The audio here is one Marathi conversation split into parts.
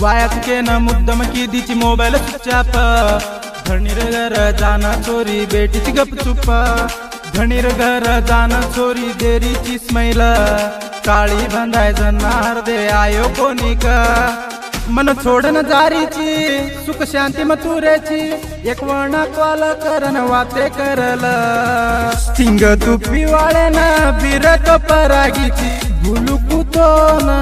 वायाच के न मुद्दम की दीची मोबाईल स्विच धणीर घर जाना चोरी बेटीची गपचूप धणीर घर जाना चोरी देरीची स्मैल काळी बांधाय जनार दे आयो कोणी का मन सोडन जारीची सुख शांती मथुरेची एक वणा कॉल करन वाते करल सिंग तुपी वाळेन बिरत परागीची भूलू कुतो न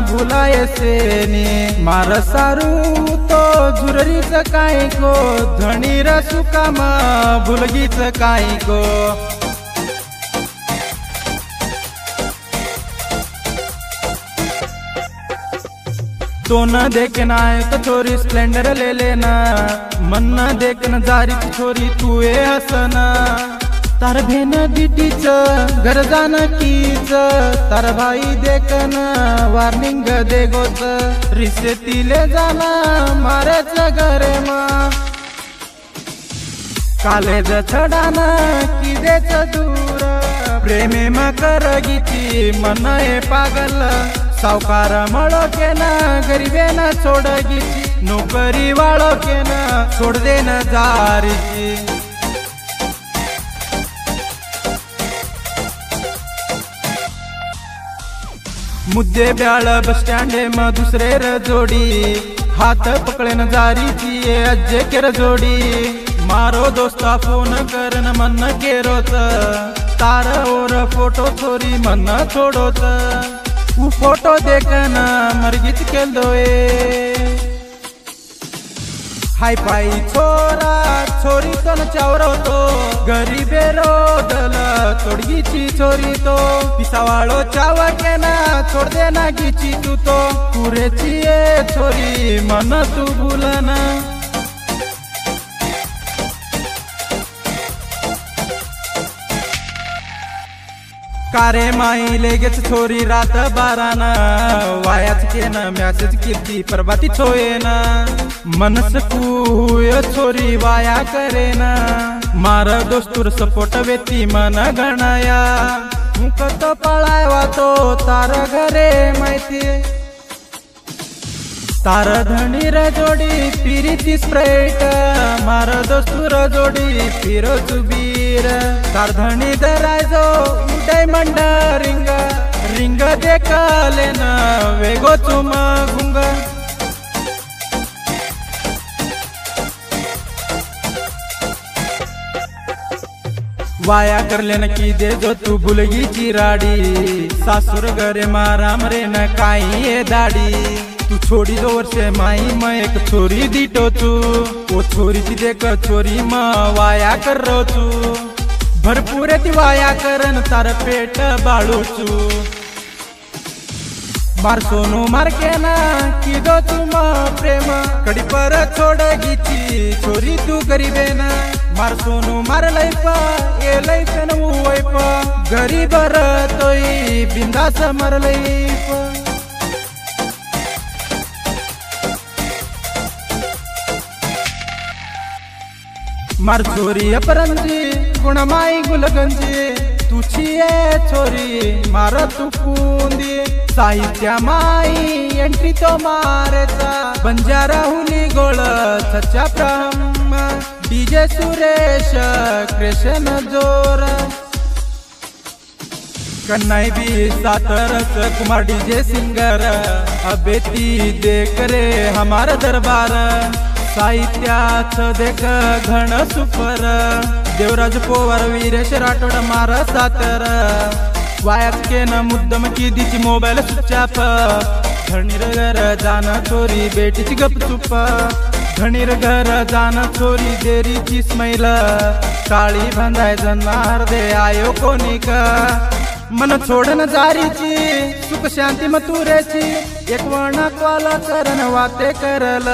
भुलाय सेनी मार सारू तो झुररीच काय को धणीर सुकाम भुलगीच काय को तो न देखना है तो छोरी स्प्लेंडर ले लेना मन न देखना जारी छोरी तू ए हसना तार भेन बिटीच घर जान कीच तार भाई देखन वार्निंग दे गोच रिसे तिले जाना मारेच घरे मा कालेज छडाना की देच दूर प्रेमे मा करगीची मन ए पागल सावकार मळो के ना गरीबे ना छोडगीची नोकरी वाळो के ना छोड़ देना जारीची मुद्दे ब्याळ बस स्टँड म दुसरे र जोडी हात पकड़ेन जारीची ये अज्जे केर जोडी मारो दोस्ता फोन करन मन केरोच तार और फोटो छोरी मन छोडोच उ फोटो देखना मरगीच केल दोए हाय पाई छोरा छोरी तो न चावरो तो गरीबे रोडल तोडगीची छोरी तो पिसावाळो चाव के ना छोड़ देना गीची तू तो पुरेची ये छोरी मन तू भूलना कारे माई लेगेच छोरी रात बाराना वायाच के न मैसेज कीर्ती परबाती छोये ना मनस कुय छोरी वाया करे ना मार दोस्तुर सपोर्ट वेती मन गणाया मुख तो पळायवा तो तार घरे माहिती तार धणीर जोडी पिरीती स्प्राइट मार दोस्तुर जोडी पिरो चुबीर तार धणी दरायजो डायमंड रिंग रिंग देखले न वेगो चुम गुंग वाया करले न की दे जो तू भुलगी चिराडी सासुर घरे माराम रे न काई ये दाडी तू छोड़ी दो वर्षे माई मैं एक छोरी दीटो तू वो छोरी ती देख छोरी म वाया कर रो तू भरपूर ती वाया करन तार पेट बाळूचू मार सोनू मार के ना की दो तुम प्रेम कडी पर छोड़ गीची छोरी तू गरीबे ना मार सोनू मार लाइफ ए लाइफ न वाइफ गरीब रतोई बिंदास मर लाइफ मार छोरी अपरंजी गुण माई गुलगंजी तुझी ये छोरी मार तू कुंदी साहित्य माई एंट्री तो मारेचा बंजारा हुली गोळ सच्चा ब्रह्म डीजे सुरेश कृष्ण जोर कन्नाई भी सातरस कुमार डीजे सिंगर अबेती देख रे हमारा दरबार साहित्याच देख घण सुपर देवराज पोवर वीरेश राठोड मार सातर वायाच के न मुद्दम की दीची मोबाईल स्विच धणीर घर जाना चोरी बेटीची गपचूप धणीर घर जाना चोरी देरीची स्मैल काळी बांधाय जनार दे आयो कोणी का मन छोडन जारीची सुख शांती मथुरेची एक वणा कॉल करन वाते करल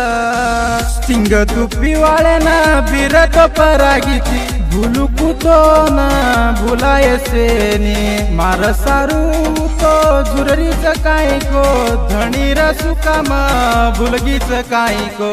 सिंग तुपी वाळेन बिरत परागीची भूलू कुतो न भुलाय सेनी मार सारू तो झुररीच काय को धणीर सुकाम भुलगीच काय को।